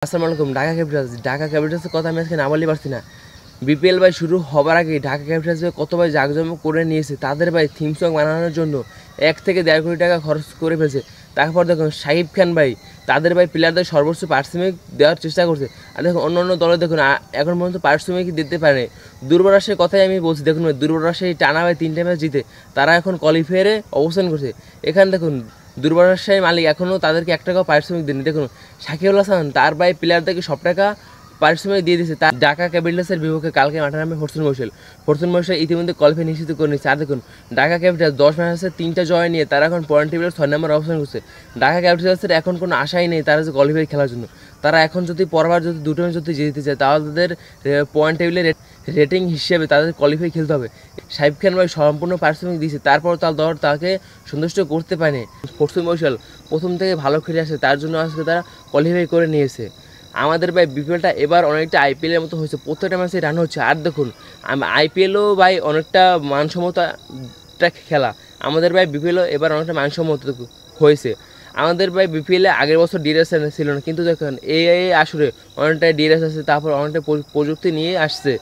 আসসালামু আলাইকুম। ঢাকা ক্যাপিটালসের কথা আমি আজকে না বলতে পারছি না। বিপিএল ভাই শুরু হবার আগে ঢাকা ক্যাপিটালস ভাই কত ভাই জাঁকজমক করে নিয়েছে। তাদের ভাই থিম সং বানানোর জন্য 1 থেকে 1.5 কোটি টাকা খরচ করে ফেলছে। তারপর দেখুন শাকিব খান ভাই তাদের ভাই প্লেয়ারদের সর্বোচ্চ পারিশ্রমিক দেওয়ার চেষ্টা করছে। আর দেখুন অন্য দলে দেখুন এখন পর্যন্ত পারিশ্রমিক দিতে পারে। দুর্বার রাজশাহীর কথাই আমি বলছি। দেখুন ভাই দুর্বার রাজশাহী টানা ভাই 3টে ম্যাচ জিতে তারা এখন কোয়ালিফায়ারে অবস্থান করছে। এখানে দেখুন দুর্বার রাজশাহীর মালিক এখনও তাদেরকে 1 টাকাও পারিশ্রমিক দেয়নি। দেখুন সাকিবুল হাসান তার ভাই প্লেয়ারদেরকে সব টাকা পারিশ্রমিক দিয়ে দিয়েছে। তার ঢাকা ক্যাপিটালসের বিপক্ষে কালকে মাঠে নামে ফরচুন মশাল ইতিমধ্যে কোয়ালিফাই নিশ্চিত করে নিচ্ছে। আর দেখুন ঢাকা ক্যাপিটালস 10 ম্যাচ আছে 3টা জয় নিয়ে তারা এখন পয়েন্ট টেবিলের 6 নম্বর অবস্থান করছে। ঢাকা ক্যাপিটালসের এখন কোনো আশাই নেই তারা যে কোয়ালিফাই খেলার জন্য। তারা এখন যদি পরবার যদি দুটো ম্যাচ যদি জিততে চায় তাহলে তাদের পয়েন্ট টেবিলের রেটিং হিসেবে তাদের কোয়ালিফাই খেলতে হবে। শাকিব খান ভাই সম্পূর্ণ পারিশ্রমিক দিয়েছে, তারপর তার দল তাকে সন্তুষ্ট করতে পারেনি। ফরচুন মশাল প্রথম থেকে ভালো খেলে আসে, তার জন্য আজকে তারা কোয়ালিফাই করে নিয়েছে। আমাদের ভাই বিপিএলটা এবার অনেকটা আইপিএলের মতো হয়েছে, প্রত্যেকটা ম্যাচে রান হচ্ছে। আর দেখুন আইপিএলও ভাই অনেকটা মানসম্মত খেলা। আমাদের ভাই বিপিএলও এবার অনেকটা মানসম্মত হয়েছে। আমাদের ভাই বিপিএলে আগের বছর ডিআরএস ছিল না, কিন্তু দেখুন এই আসরে অনেকটা ডিআরএস আছে, তারপর অনেকটা প্রযুক্তি নিয়ে আসছে।